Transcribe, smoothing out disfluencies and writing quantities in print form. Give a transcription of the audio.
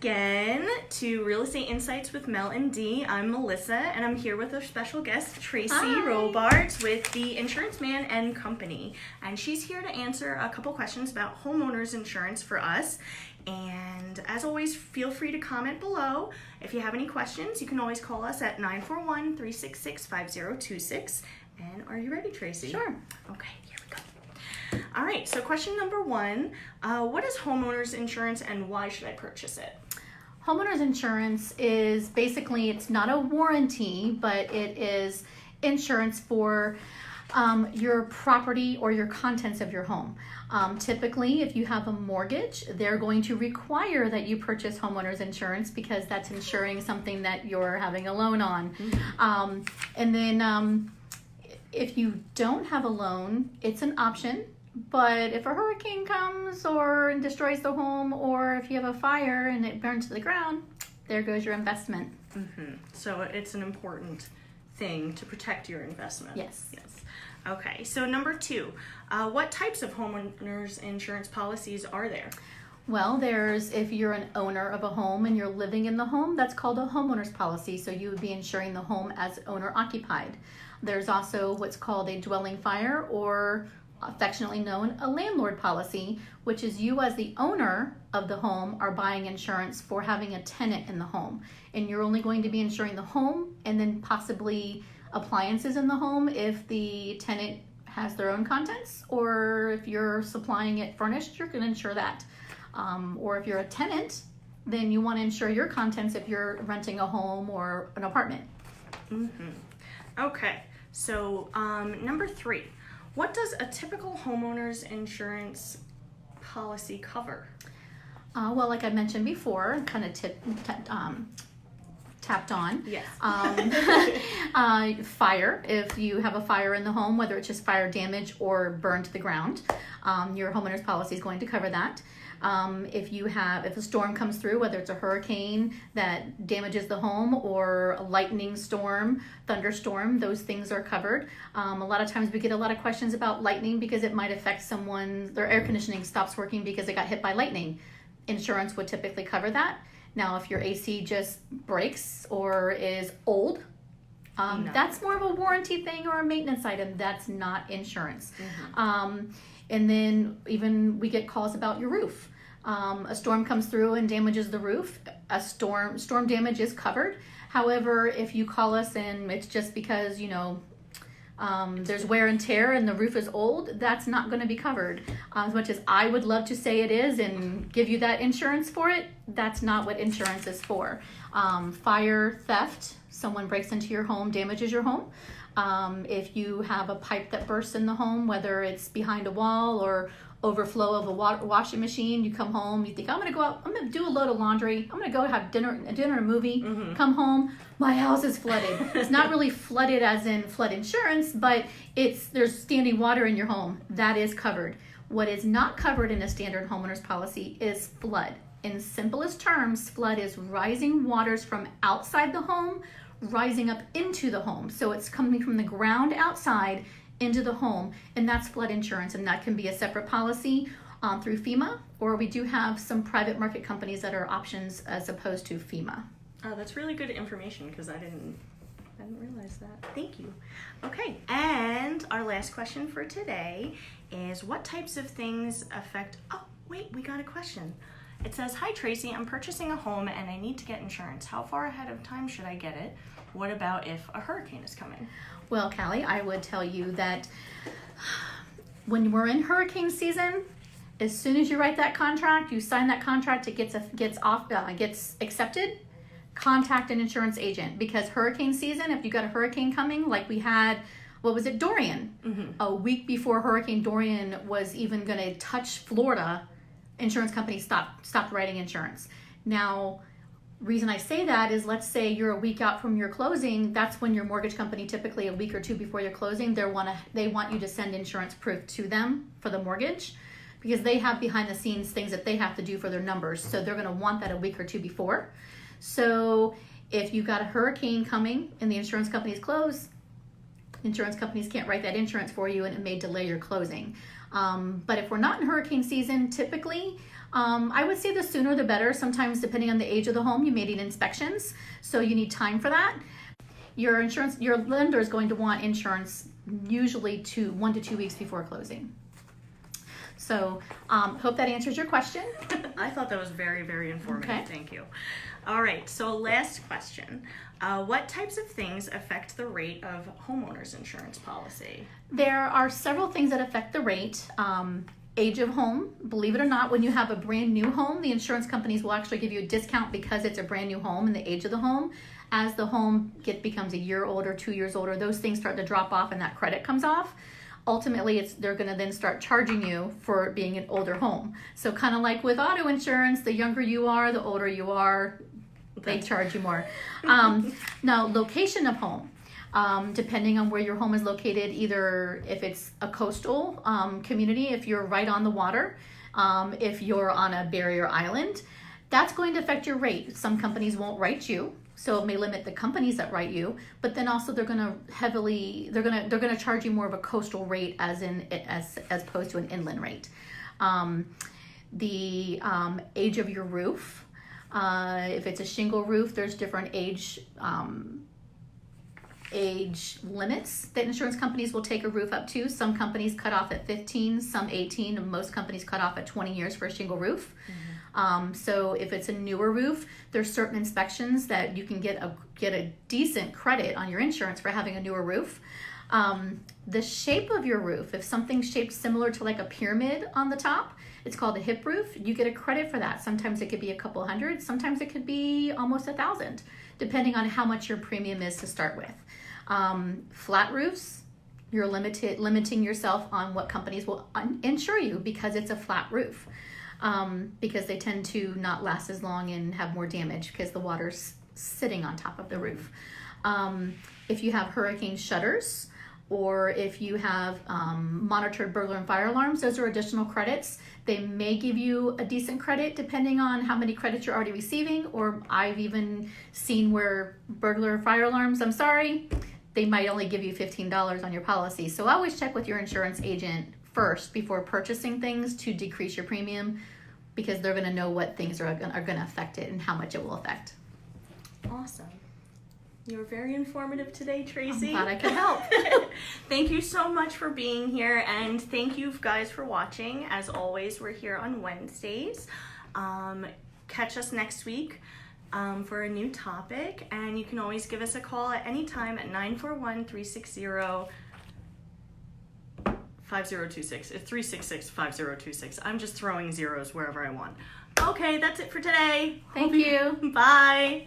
Again to Real Estate Insights with Mel and D. I'm Melissa, and I'm here with our special guest, Tracie Robards with the Insurance Man and Company. And she's here to answer a couple questions about homeowners insurance for us. And as always, feel free to comment below. If you have any questions, you can always call us at 941-366-5026. And are you ready, Tracie? Sure. Okay, here we go. All right, so question number one, what is homeowners insurance and why should I purchase it? Homeowners insurance is basically, it's not a warranty, but it is insurance for your property or your contents of your home. Typically, if you have a mortgage, they're going to require that you purchase homeowners insurance because that's insuring something that you're having a loan on. Mm-hmm. And then if you don't have a loan, it's an option. But if a hurricane comes or destroys the home, or if you have a fire and it burns to the ground, there goes your investment. Mm-hmm. So it's an important thing to protect your investment. Yes. Yes. Okay, so number two, what types of homeowners insurance policies are there? Well, if you're an owner of a home and you're living in the home, that's called a homeowner's policy. So you would be insuring the home as owner occupied. There's also what's called a dwelling fire, or affectionately known a landlord policy, which is you as the owner of the home are buying insurance for having a tenant in the home, and you're only going to be insuring the home and then possibly appliances in the home if the tenant has their own contents, or if you're supplying it furnished, you're going to insure that. Or if you're a tenant, then you want to insure your contents if you're renting a home or an apartment. Mm-hmm. Okay, so number three, what does a typical homeowner's insurance policy cover? Well, like I mentioned before, kind of tapped on. Yes. Fire, if you have a fire in the home, whether it's just fire damage or burn to the ground, your homeowner's policy is going to cover that. If a storm comes through, whether it's a hurricane that damages the home or a lightning storm, thunderstorm, those things are covered. A lot of times we get a lot of questions about lightning because it might affect someone, their air conditioning stops working because it got hit by lightning. Insurance would typically cover that. Now, if your AC just breaks or is old, No. that's more of a warranty thing or a maintenance item. That's not insurance. Mm-hmm. And then even we get calls about your roof. A storm comes through and damages the roof. A storm damage is covered. However, if you call us and it's just because, there's wear and tear and the roof is old, that's not going to be covered. As much as I would love to say it is and give you that insurance for it, that's not what insurance is for. Fire, theft, someone breaks into your home, damages your home. If you have a pipe that bursts in the home, whether it's behind a wall or overflow of a washing machine, you come home, you think, I'm going to go out, I'm going to do a load of laundry, I'm going to go have dinner, a movie, Mm-hmm. come home, my house is flooded. It's not really flooded as in flood insurance, but there's standing water in your home. That is covered. What is not covered in a standard homeowner's policy is flood. In simplest terms, flood is rising waters from outside the home rising up into the home. So it's coming from the ground outside into the home, and that's flood insurance, and that can be a separate policy through FEMA, or we do have some private market companies that are options as opposed to FEMA. Oh, that's really good information because I didn't realize that. Thank you. Okay, and our last question for today is what types of things affect... Oh, wait, we got a question. It says, hi Tracie, I'm purchasing a home and I need to get insurance. How far ahead of time should I get it? What about if a hurricane is coming? Well, Callie, I would tell you that when we're in hurricane season, as soon as you write that contract, you sign that contract, it gets accepted, contact an insurance agent, because hurricane season, if you got a hurricane coming, like we had, Dorian? Mm-hmm. A week before Hurricane Dorian was even going to touch Florida, insurance companies stopped writing insurance. Now, reason I say that is, let's say you're a week out from your closing. That's when your mortgage company, typically a week or two before your closing, they want you to send insurance proof to them for the mortgage, because they have behind the scenes things that they have to do for their numbers. So they're going to want that a week or two before. So if you've got a hurricane coming and the insurance companies close, insurance companies can't write that insurance for you, and it may delay your closing. But if we're not in hurricane season, typically I would say the sooner the better. Sometimes depending on the age of the home, you may need inspections, so you need time for that. Your lender is going to want insurance usually 1 to 2 weeks before closing. So hope that answers your question. I thought that was very, very informative. Okay. Thank you. All right, so last question. What types of things affect the rate of homeowners insurance policy? There are several things that affect the rate. Age of home. Believe it or not, when you have a brand new home, the insurance companies will actually give you a discount because it's a brand new home and the age of the home. As the home becomes a year older, 2 years older, those things start to drop off and that credit comes off. Ultimately, they're going to then start charging you for being an older home. So kind of like with auto insurance, the younger you are, the older you are, they charge you more. Now, location of home. Depending on where your home is located, either if it's a coastal community, if you're right on the water, if you're on a barrier island, that's going to affect your rate. Some companies won't write you, so it may limit the companies that write you, but then also they're going to charge you more of a coastal rate as opposed to an inland rate. The age of your roof. If it's a shingle roof, there's different age limits that insurance companies will take a roof up to. Some companies cut off at 15, some 18, and most companies cut off at 20 years for a shingle roof. So if it's a newer roof, there's certain inspections that you can get a decent credit on your insurance for having a newer roof. The shape of your roof, if something's shaped similar to like a pyramid on the top, it's called a hip roof, you get a credit for that. Sometimes it could be a couple hundred, sometimes it could be almost 1,000, depending on how much your premium is to start with. Flat roofs, you're limiting yourself on what companies will insure you because it's a flat roof. Because they tend to not last as long and have more damage because the water's sitting on top of the roof. If you have hurricane shutters, or if you have monitored burglar and fire alarms, those are additional credits. They may give you a decent credit depending on how many credits you're already receiving, or I've even seen where burglar or fire alarms, I'm sorry, they might only give you $15 on your policy. So always check with your insurance agent first before purchasing things to decrease your premium, because they're going to know what things are going to affect it and how much it will affect. Awesome. You were very informative today, Tracie. I'm glad I could help. Thank you so much for being here, and thank you guys for watching. As always, we're here on Wednesdays. Catch us next week for a new topic, and you can always give us a call at any time at 941-360-5026. It's 366-5026. I'm just throwing zeros wherever I want. Okay, that's it for today. Thank you. Bye.